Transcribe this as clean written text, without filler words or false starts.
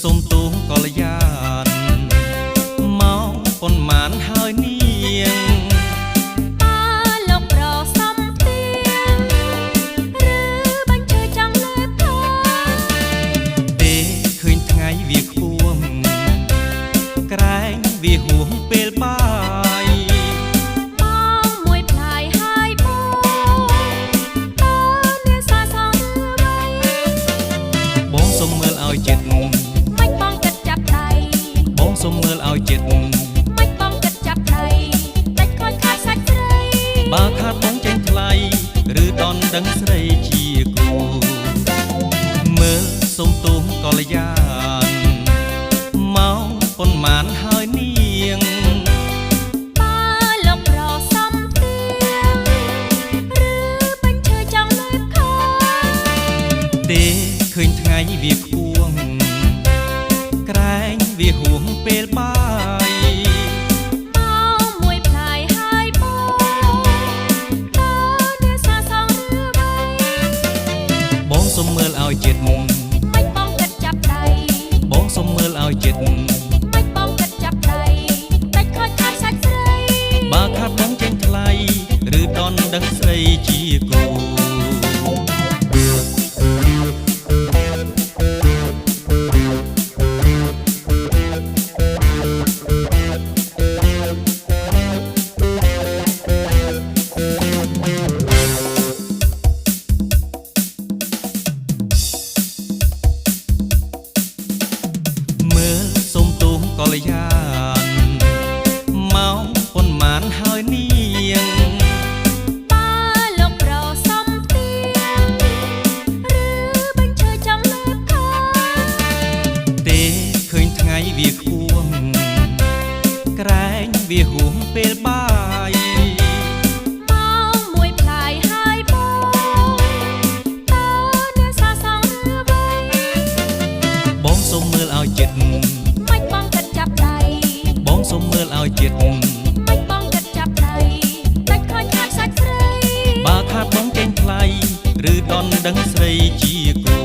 សុំទូកល្យានមកប៉ុន្មានហើយនាងលោកប្រសំទៀងឬបាញ់ឈើចាំលេបផងទេឃើញថ្ងៃវាខ្ពស់ក្រែងវាហួងពេលបាយបងមួយផ្លាយហើយបងតើអ្នកសាសងឬអ្វីបងសុំមើលឲ្យចិត្តមិនបងគិតចាប់ដៃបងសុំមើលឲ្យចិត្តមិនបងគិតចាប់ដៃដាច់ខូចខាតសាច់ស្រីបើខាតបងចេញថ្លៃឬដនដឹងស្រីជាគូមើលសុំទូកល្យានមកប៉ុន្មានហើយនាងបើលោកប្រសំទៀងឬបាញ់ឈើចង់លេបខោទេឃើញថ្ងៃវាខ្ពស់ក្រែងវាហួងពេលបាយបងមួយផ្លាយហើយបងតើអ្នកសាសងឬអ្វីបងសុំមើលឲ្យចិត្តមិនបងគិតចាប់ដៃបងសុំមើលឲ្យចិត្តមិនបងគិតចាប់ដៃដាច់ខូចខាតសាច់ស្រីបើខាត់បងចេញថ្លៃឬដនដឹងស្រីជាគូមើលសុំទូកល្យានមកប៉ុន្មានហើយនាងបើលោកប្រសំទៀងឬបាញ់ឈើចង់លេបខោទេឃើញថ្ងៃវាខ្ពស់ក្រែងវាហួងពេលបាយបងមួយផ្លាយហើយបងតើអ្នកសាសងឬអ្វីបងសុំមើលឲ្យចិត្តមិនបងគិតចាប់ដៃបងសុំមើលឲ្យចិត្តមិនបងគិតចាប់ដៃដាច់ខូចខាតសាច់ស្រីបើខាតបងចេញថ្លៃឬដនដឹងស្រីជាគូ